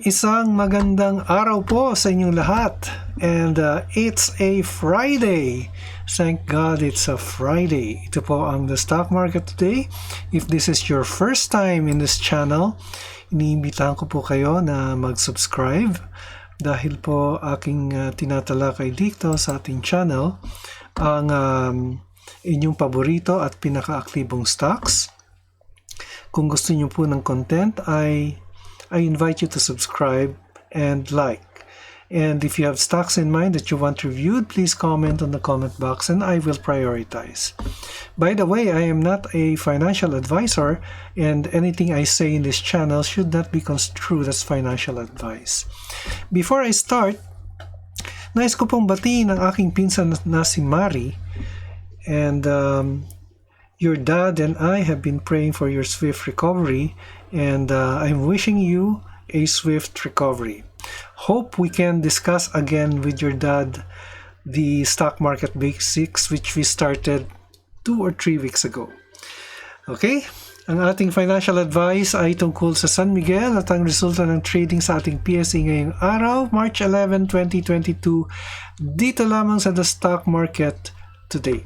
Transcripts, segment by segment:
Isang magandang araw po sa inyong lahat. And it's a Friday. Thank God it's a Friday. Ito po ang The Stock Market Today. If this is your first time in this channel, iniimbitahan ko po kayo na mag-subscribe dahil po aking tinatalakay dito sa ating channel ang inyong paborito at pinaka-aktibong stocks. Kung gusto niyo po ng content I invite you to subscribe and like. And if you have stocks in mind that you want reviewed, please comment on the comment box and I will prioritize. By the way, I am not a financial advisor and anything I say in this channel should not be construed as financial advice. Before I start, nais ko pong batiin ang aking pinsan na si Mari. And your dad and I have been praying for your swift recovery, and I'm wishing you a swift recovery. Hope we can discuss again with your dad the stock market basics which we started 2 or 3 weeks ago. Okay? Ang ating financial advice ay tungkol sa San Miguel at ang resulta ng trading sa ating PSE ngayong araw, March 11, 2022, dito lamang sa The Stock Market Today.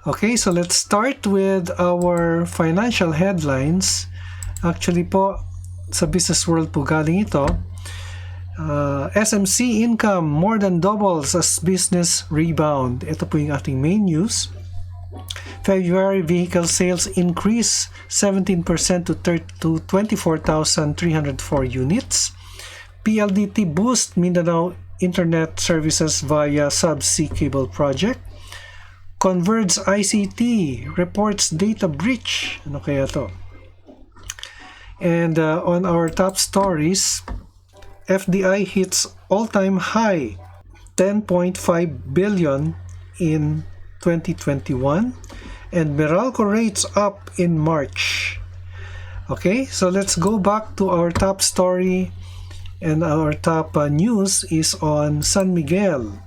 Okay, so let's start with our financial headlines. Actually po, sa Business World po galing ito. SMC income more than doubles as business rebound. Ito po yung ating main news. February vehicle sales increase 17% to 24,304 units. PLDT boost Mindanao internet services via subsea cable project. Converge ICT reports data breach. Ano kaya to? And on our top stories, FDI hits all-time high, 10.5 billion in 2021, and Meralco rates up in March. Okay, so let's go back to our top story, and our top news is on San Miguel.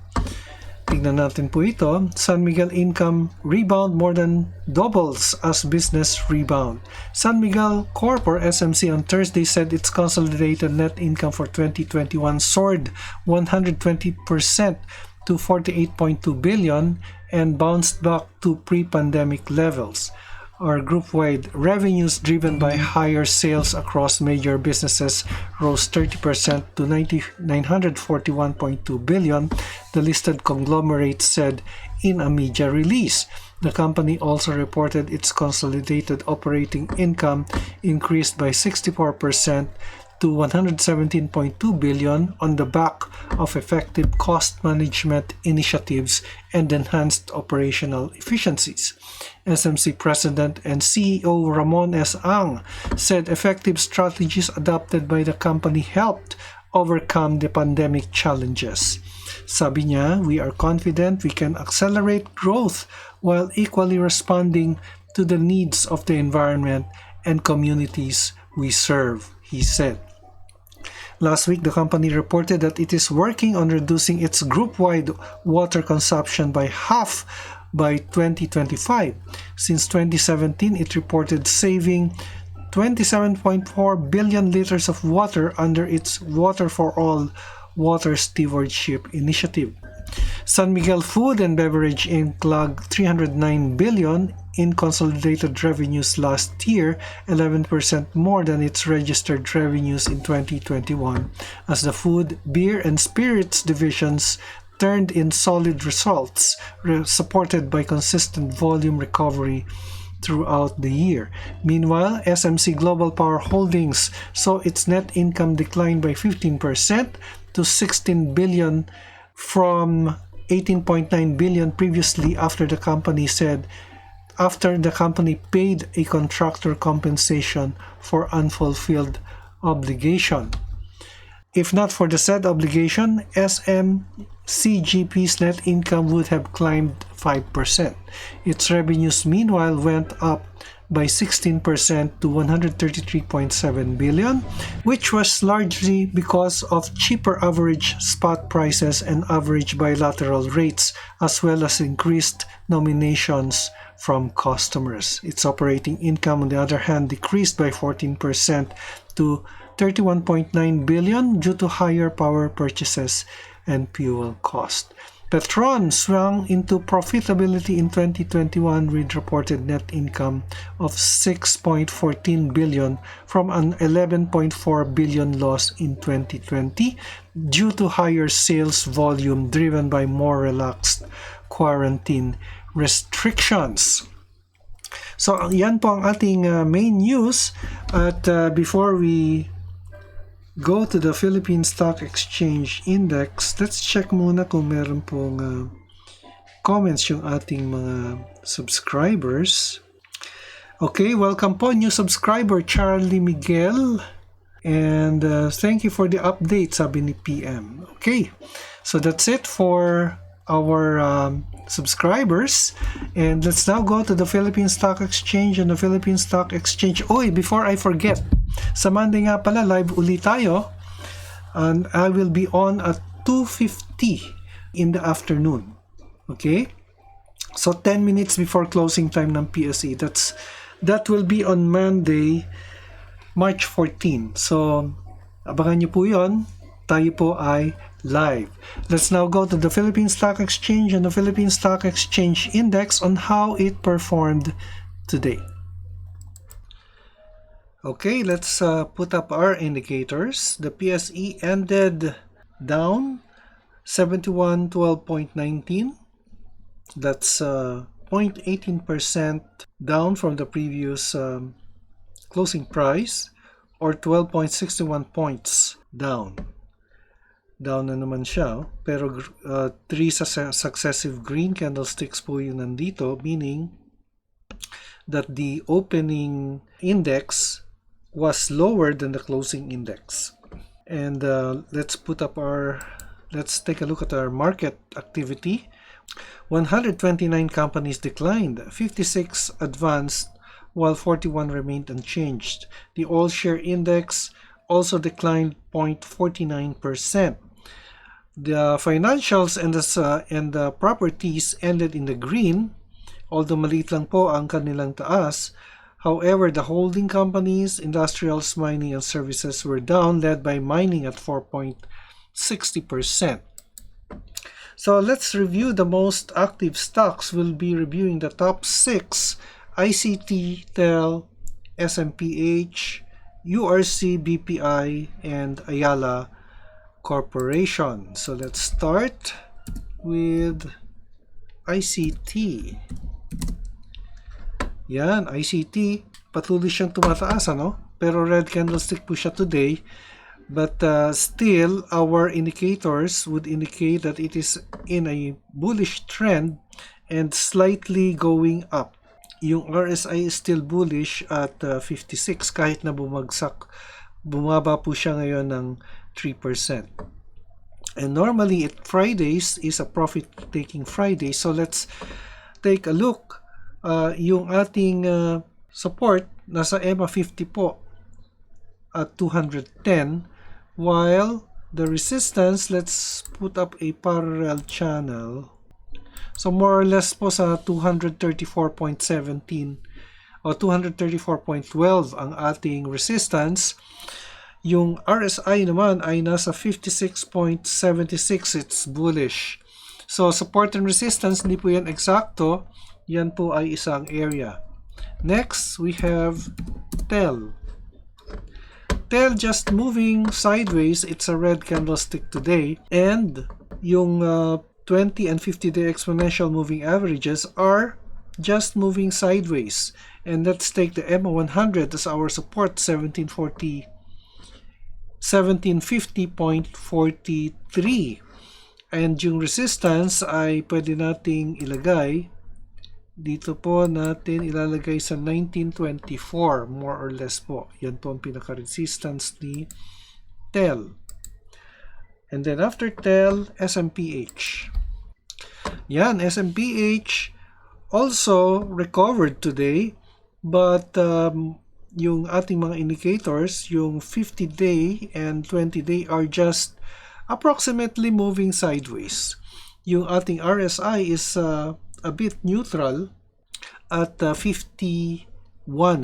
Tignan natin po ito. San Miguel income rebound more than doubles as business rebound. San Miguel Corp or SMC on Thursday said its consolidated net income for 2021 soared 120% to 48.2 billion and bounced back to pre-pandemic levels. Our group-wide revenues driven by higher sales across major businesses rose 30% to 941.2 billion, the listed conglomerate said in a media release. The company also reported its consolidated operating income increased by 64% to 117.2 billion on the back of effective cost management initiatives and enhanced operational efficiencies. SMC President and CEO Ramon S. Ang said effective strategies adopted by the company helped overcome the pandemic challenges. Sabi niya, we are confident we can accelerate growth while equally responding to the needs of the environment and communities we serve, he said. Last week, the company reported that it is working on reducing its group-wide water consumption by half by 2025. Since 2017, it reported saving 27.4 billion liters of water under its Water for All water stewardship initiative. San Miguel Food and Beverage Inc. logged 309 billion in consolidated revenues last year, 11% more than its registered revenues in 2021, as the food, beer, and spirits divisions turned in solid results, supported by consistent volume recovery throughout the year. Meanwhile, SMC Global Power Holdings saw its net income decline by 15% to 16 billion from 18.9 billion previously after the company paid a contractor compensation for unfulfilled obligation. If not for the said obligation, SMCGP's net income would have climbed 5%. Its revenues, meanwhile, went up by 16% to 133.7 billion, which was largely because of cheaper average spot prices and average bilateral rates, as well as increased nominations from customers. Its operating income, on the other hand, decreased by 14% to 31.9 billion due to higher power purchases and fuel cost. Petron swung into profitability in 2021 with reported net income of 6.14 billion from an 11.4 billion loss in 2020 due to higher sales volume driven by more relaxed quarantine restrictions. So yan po ang ating main news. At before we go to the Philippine Stock Exchange Index, let's check muna kung meron pong comments yung ating mga subscribers. Okay, welcome po new subscriber Charlie Miguel, and thank you for the update, sabi ni PM. Okay, so that's it for our subscribers, and let's now go to the Philippine Stock Exchange and the Philippine Stock Exchange. Oy, before I forget, sa Monday nga pala, live ulit tayo, and I will be on at 2:50 in the afternoon. Okay? So 10 minutes before closing time ng PSE. That will be on Monday, March 14. So abangan niyo po 'yon. Tayo po ay live. Let's now go to the Philippine Stock Exchange and the Philippine Stock Exchange Index on how it performed today. Okay, let's put up our indicators. The PSE ended down 7112.19. That's 0.18% down from the previous closing price, or 12.61 points down. Down na naman siya, pero 3 successive green candlesticks po yung nandito, meaning that the opening index was lower than the closing index. And let's take a look at our market activity. 129 companies declined, 56 advanced, while 41 remained unchanged. The all-share index also declined 0.49%. The financials and the properties ended in the green, although maliit lang po ang kanilang taas. However, the holding companies, industrials, mining, and services were down, led by mining at 4.60%. So let's review the most active stocks. We'll be reviewing the top 6: ICT, TEL, SMPH, URC, BPI, and Ayala Corporation. So let's start with ICT. Yan, ICT, patuloy siyang tumataas, ano? Pero red candlestick po siya today. But still, our indicators would indicate that it is in a bullish trend and slightly going up. Yung RSI is still bullish at 56 kahit na bumaba po siya ngayon ng 3%. And normally, Fridays is a profit-taking Friday. So let's take a look. Yung ating support nasa EMA 50 po at 210, while the resistance, let's put up a parallel channel. So more or less po sa 234.17 o 234.12 ang ating resistance. Yung RSI naman ay nasa 56.76. It's bullish. So support and resistance, hindi po yan eksakto. Yan po ay isang area. Next, we have TEL. TEL just moving sideways. It's a red candlestick today. And yung 20 and 50-day exponential moving averages are just moving sideways. And let's take the EMA 100 as our support, 1750.43. And yung resistance ay pwede nating ilagay. Dito po natin ilalagay sa 1924, more or less po. Yan po ang pinaka-resistance ni TEL. And then after TEL, SMPH. Yan, SMPH also recovered today, but yung ating mga indicators, yung 50-day and 20-day are just approximately moving sideways. Yung ating RSI is a bit neutral at 51,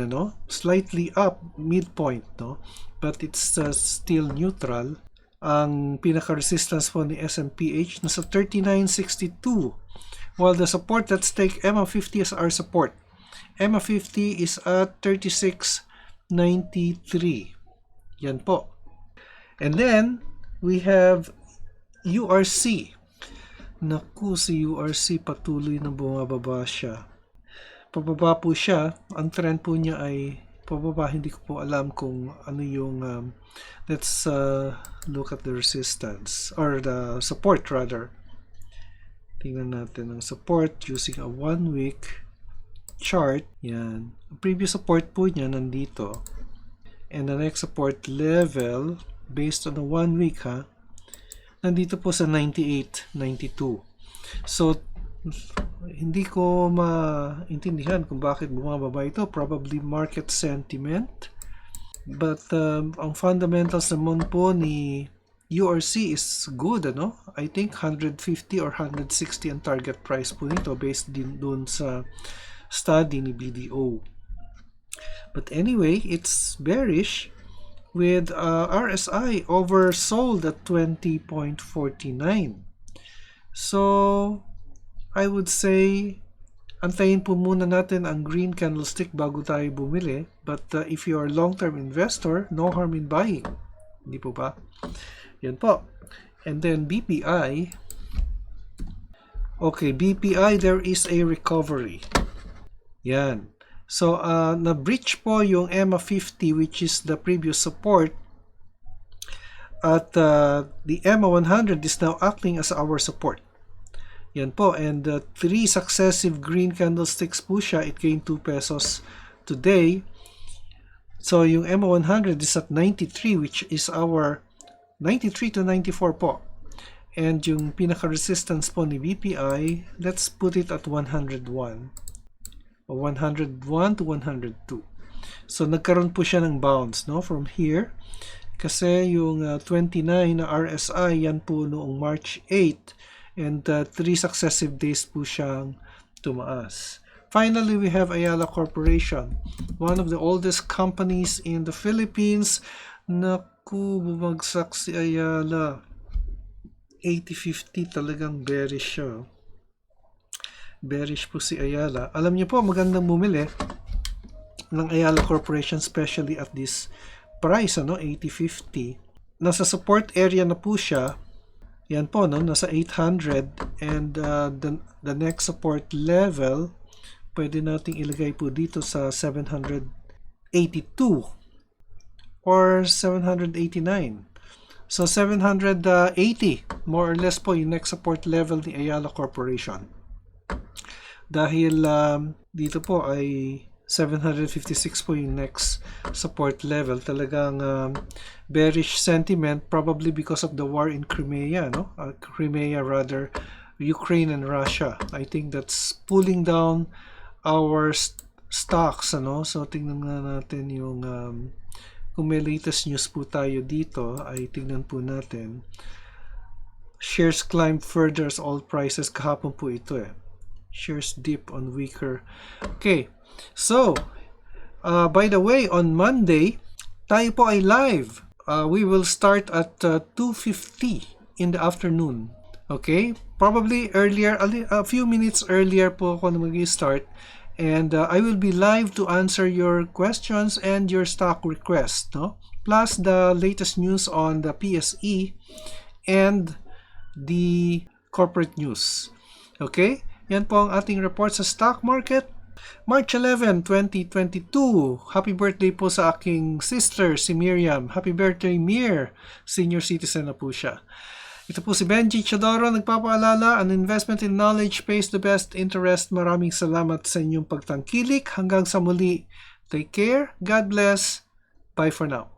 ano? Slightly up, midpoint, no? But it's still neutral. Ang pinaka-resistance po ni SMPH nasa 39.62, while the support, let's take EMA50 as our support. EMA50 is at 36.93. Yan po. And then we have URC. Naku, si URC patuloy na bumababa siya. Pababa po siya. Ang trend po niya ay pababa. Hindi ko po alam kung ano yung let's look at the resistance or the support rather. Tingnan natin ang support using a 1-week chart. Yan. Ang previous support po niya nandito. And the next support level based on the 1 week nandito po sa 98.92. So hindi ko maintindihan kung bakit bumababa ito. Probably market sentiment. But ang fundamentals naman po ni URC is good, ano? I think 150 or 160 ang target price po nito based din doon sa study ni BDO. But anyway, it's bearish with RSI oversold at 20.49. So I would say antayin po muna natin ang green candlestick bago tayo bumili. But if you are long-term investor, no harm in buying. Hindi po ba? Yan po. And then BPI. Okay, BPI, there is a recovery. Yan. So, na-breach po yung EMA50, which is the previous support. At the EMA100 is now acting as our support. Yan po. And 3 successive green candlesticks po siya. It gained 2 pesos today. So, yung EMA100 is at 93, which is our 93 to 94 po. And yung pinaka-resistance po ni BPI, let's put it at 101. O 101 to 102. So, nagkaroon po siya ng bounce, no? From here. Kasi yung 29 na RSI, yan po noong March 8. And 3 successive days po siyang tumaas. Finally, we have Ayala Corporation, one of the oldest companies in the Philippines. Naku, bumagsak si Ayala. 80.50, talagang bearish siya. Bearish po si Ayala. Alam niyo po, magandang bumili ng Ayala Corporation, especially at this price, ano, 80.50. Nasa support area na po siya. Yan po, no? Nasa 800 and the next support level pwede nating ilagay po dito sa 782 or 789. So 780 more or less po yung next support level ni Ayala Corporation. Dahil dito po ay 756 po yung next support level. Talagang bearish sentiment, probably because of the war in Crimea, no? Crimea rather, Ukraine and Russia. I think that's pulling down our stocks, ano? So tingnan nga natin yung kung may latest news po tayo dito, ay tingnan po natin. Shares climb further as all prices. Kahapon po ito Shares dip on weaker. Okay. So, by the way, on Monday, tayo po ay live. We will start at 2:50 in the afternoon. Okay? Probably earlier, a few minutes earlier po ako na mag-start. And I will be live to answer your questions and your stock requests, no? Plus the latest news on the PSE and the corporate news. Okay? Yan po ang ating report sa stock market. March 11, 2022. Happy birthday po sa aking sister, si Miriam. Happy birthday, Mir. Senior citizen na po siya. Ito po si Benji Chodoro, nagpapaalala, an investment in knowledge pays the best interest. Maraming salamat sa inyong pagtangkilik. Hanggang sa muli, take care, God bless, bye for now.